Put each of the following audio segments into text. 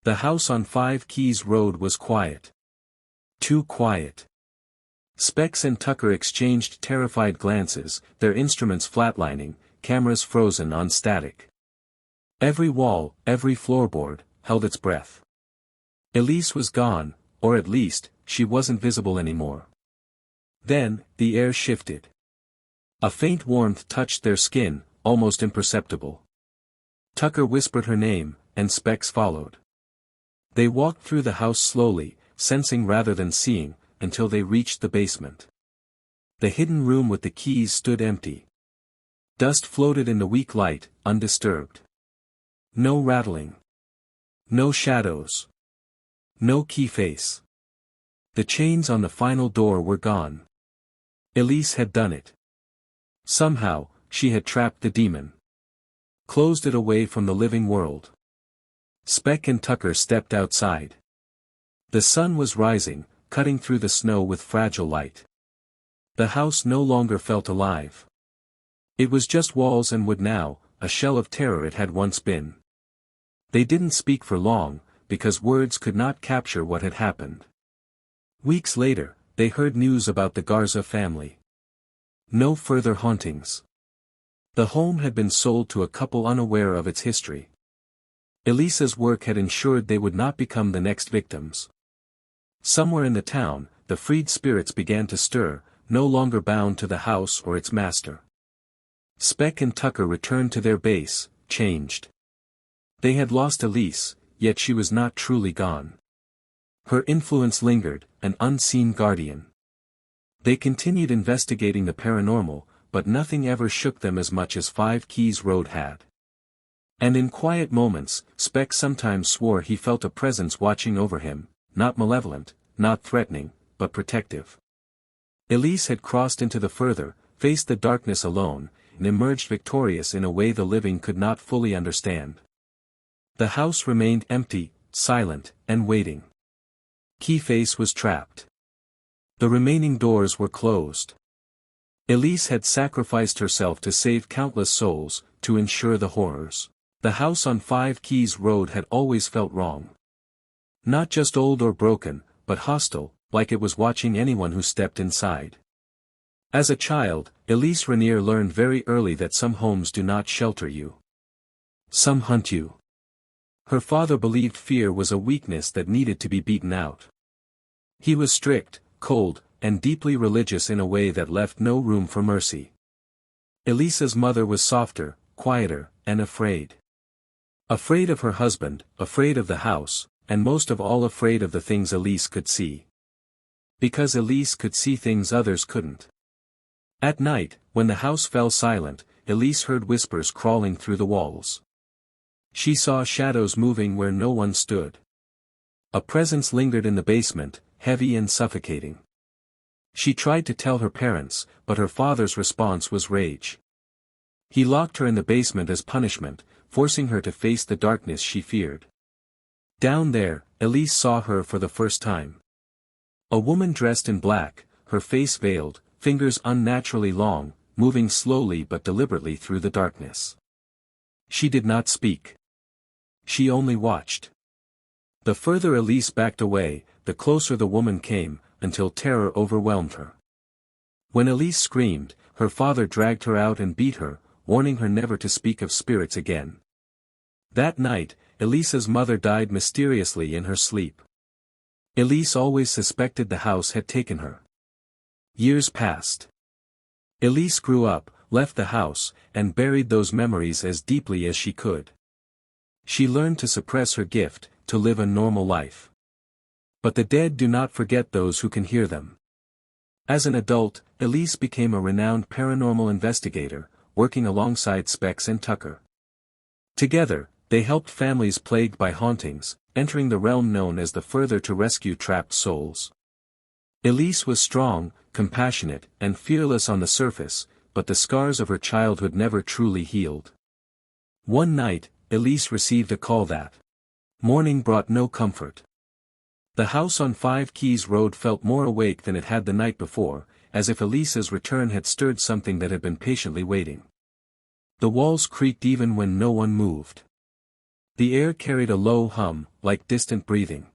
The house on 5 Keys Road was quiet. Too quiet. Specs and Tucker exchanged terrified glances, their instruments flatlining, cameras frozen on static. Every wall, every floorboard, held its breath. Elise was gone, or at least, she wasn't visible anymore. Then, the air shifted. A faint warmth touched their skin, almost imperceptible. Tucker whispered her name, and Specs followed. They walked through the house slowly, sensing rather than seeing, until they reached the basement. The hidden room with the keys stood empty. Dust floated in the weak light, undisturbed. No rattling. No shadows. No KeyFace. The chains on the final door were gone. Elise had done it. Somehow, she had trapped the demon. Closed it away from the living world. Spec and Tucker stepped outside. The sun was rising, cutting through the snow with fragile light. The house no longer felt alive. It was just walls and wood now, a shell of terror it had once been. They didn't speak for long, because words could not capture what had happened. Weeks later, they heard news about the Garza family. No further hauntings. The home had been sold to a couple unaware of its history. Elisa's work had ensured they would not become the next victims. Somewhere in the town, the freed spirits began to stir, no longer bound to the house or its master. Spec and Tucker returned to their base, changed. They had lost Elise, yet she was not truly gone. Her influence lingered, an unseen guardian. They continued investigating the paranormal, but nothing ever shook them as much as 5 Keys Road had. And in quiet moments, Spec sometimes swore he felt a presence watching over him, not malevolent, not threatening, but protective. Elise had crossed into the further, faced the darkness alone, and emerged victorious in a way the living could not fully understand. The house remained empty, silent, and waiting. KeyFace was trapped. The remaining doors were closed. Elise had sacrificed herself to save countless souls, to ensure the horrors. The house on 5 Keys Road had always felt wrong. Not just old or broken, but hostile, like it was watching anyone who stepped inside. As a child, Elise Rainier learned very early that some homes do not shelter you. Some hunt you. Her father believed fear was a weakness that needed to be beaten out. He was strict, cold, and deeply religious in a way that left no room for mercy. Elisa's mother was softer, quieter, and afraid. Afraid of her husband, afraid of the house, and most of all afraid of the things Elise could see. Because Elise could see things others couldn't. At night, when the house fell silent, Elise heard whispers crawling through the walls. She saw shadows moving where no one stood. A presence lingered in the basement, heavy and suffocating. She tried to tell her parents, but her father's response was rage. He locked her in the basement as punishment, forcing her to face the darkness she feared. Down there, Elise saw her for the first time. A woman dressed in black, her face veiled, fingers unnaturally long, moving slowly but deliberately through the darkness. She did not speak. She only watched. The further Elise backed away, the closer the woman came, until terror overwhelmed her. When Elise screamed, her father dragged her out and beat her, warning her never to speak of spirits again. That night, Elisa's mother died mysteriously in her sleep. Elise always suspected the house had taken her. Years passed. Elise grew up, left the house, and buried those memories as deeply as she could. She learned to suppress her gift, to live a normal life. But the dead do not forget those who can hear them. As an adult, Elise became a renowned paranormal investigator, working alongside Specs and Tucker. Together, they helped families plagued by hauntings, entering the realm known as the Further to rescue trapped souls. Elise was strong, compassionate, and fearless on the surface, but the scars of her childhood never truly healed. One night, Elise received a call that morning brought no comfort. The house on 5 Keys Road felt more awake than it had the night before, as if Elisa's return had stirred something that had been patiently waiting. The walls creaked even when no one moved. The air carried a low hum, like distant breathing.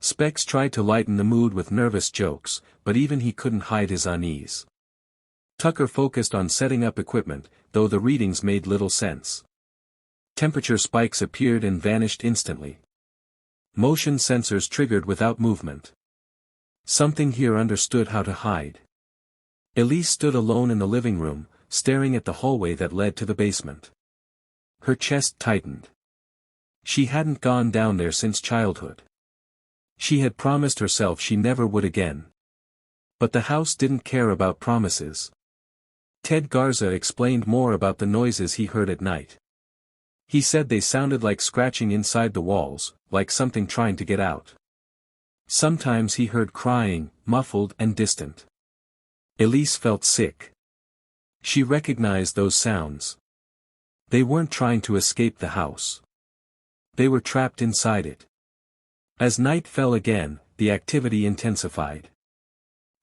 Specs tried to lighten the mood with nervous jokes, but even he couldn't hide his unease. Tucker focused on setting up equipment, though the readings made little sense. Temperature spikes appeared and vanished instantly. Motion sensors triggered without movement. Something here understood how to hide. Elise stood alone in the living room, staring at the hallway that led to the basement. Her chest tightened. She hadn't gone down there since childhood. She had promised herself she never would again. But the house didn't care about promises. Ted Garza explained more about the noises he heard at night. He said they sounded like scratching inside the walls, like something trying to get out. Sometimes he heard crying, muffled and distant. Elise felt sick. She recognized those sounds. They weren't trying to escape the house. They were trapped inside it. As night fell again, the activity intensified.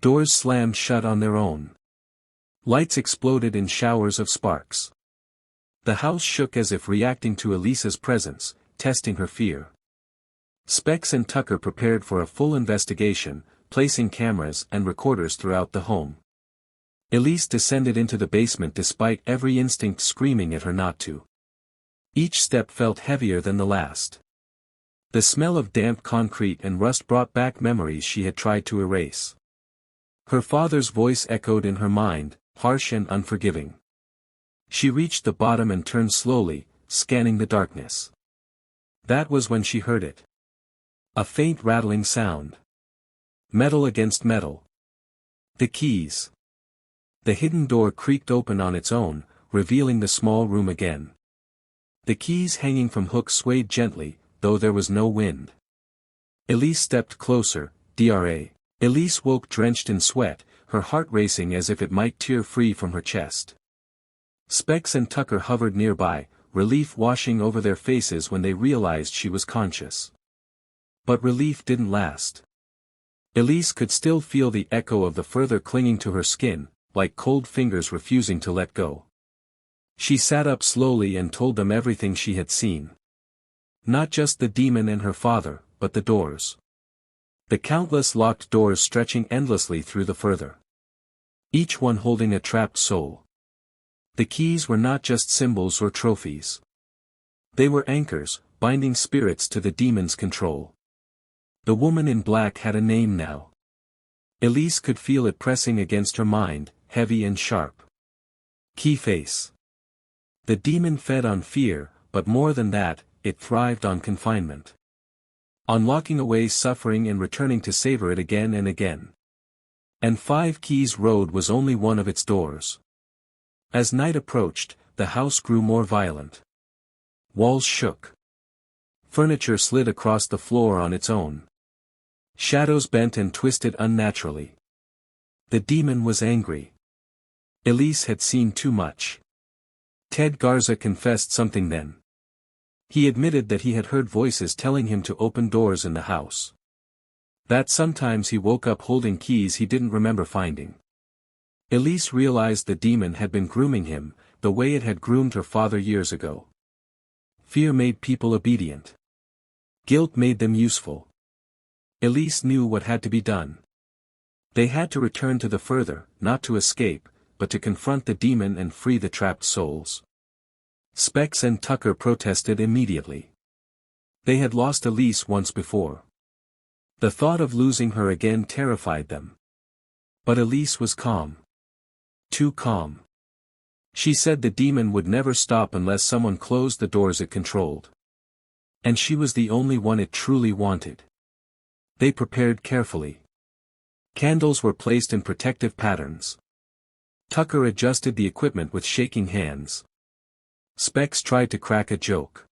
Doors slammed shut on their own. Lights exploded in showers of sparks. The house shook as if reacting to Elise's presence, testing her fear. Specs and Tucker prepared for a full investigation, placing cameras and recorders throughout the home. Elise descended into the basement despite every instinct screaming at her not to. Each step felt heavier than the last. The smell of damp concrete and rust brought back memories she had tried to erase. Her father's voice echoed in her mind, harsh and unforgiving. She reached the bottom and turned slowly, scanning the darkness. That was when she heard it. A faint rattling sound. Metal against metal. The keys. The hidden door creaked open on its own, revealing the small room again. The keys hanging from hooks swayed gently, though there was no wind. Elise stepped closer, Dra. Elise woke drenched in sweat, her heart racing as if it might tear free from her chest. Specs and Tucker hovered nearby, relief washing over their faces when they realized she was conscious. But relief didn't last. Elise could still feel the echo of the further clinging to her skin, like cold fingers refusing to let go. She sat up slowly and told them everything she had seen. Not just the demon and her father, but the doors. The countless locked doors stretching endlessly through the further. Each one holding a trapped soul. The keys were not just symbols or trophies. They were anchors, binding spirits to the demon's control. The woman in black had a name now. Elise could feel it pressing against her mind, heavy and sharp. KeyFace. The demon fed on fear, but more than that, it thrived on confinement. On locking away suffering and returning to savor it again and again. And 5 Keys Road was only one of its doors. As night approached, the house grew more violent. Walls shook. Furniture slid across the floor on its own. Shadows bent and twisted unnaturally. The demon was angry. Elise had seen too much. Ted Garza confessed something then. He admitted that he had heard voices telling him to open doors in the house. That sometimes he woke up holding keys he didn't remember finding. Elise realized the demon had been grooming him, the way it had groomed her father years ago. Fear made people obedient. Guilt made them useful. Elise knew what had to be done. They had to return to the further, not to escape, but to confront the demon and free the trapped souls. Specs and Tucker protested immediately. They had lost Elise once before. The thought of losing her again terrified them. But Elise was calm. Too calm. She said the demon would never stop unless someone closed the doors it controlled. And she was the only one it truly wanted. They prepared carefully. Candles were placed in protective patterns. Tucker adjusted the equipment with shaking hands. Specs tried to crack a joke.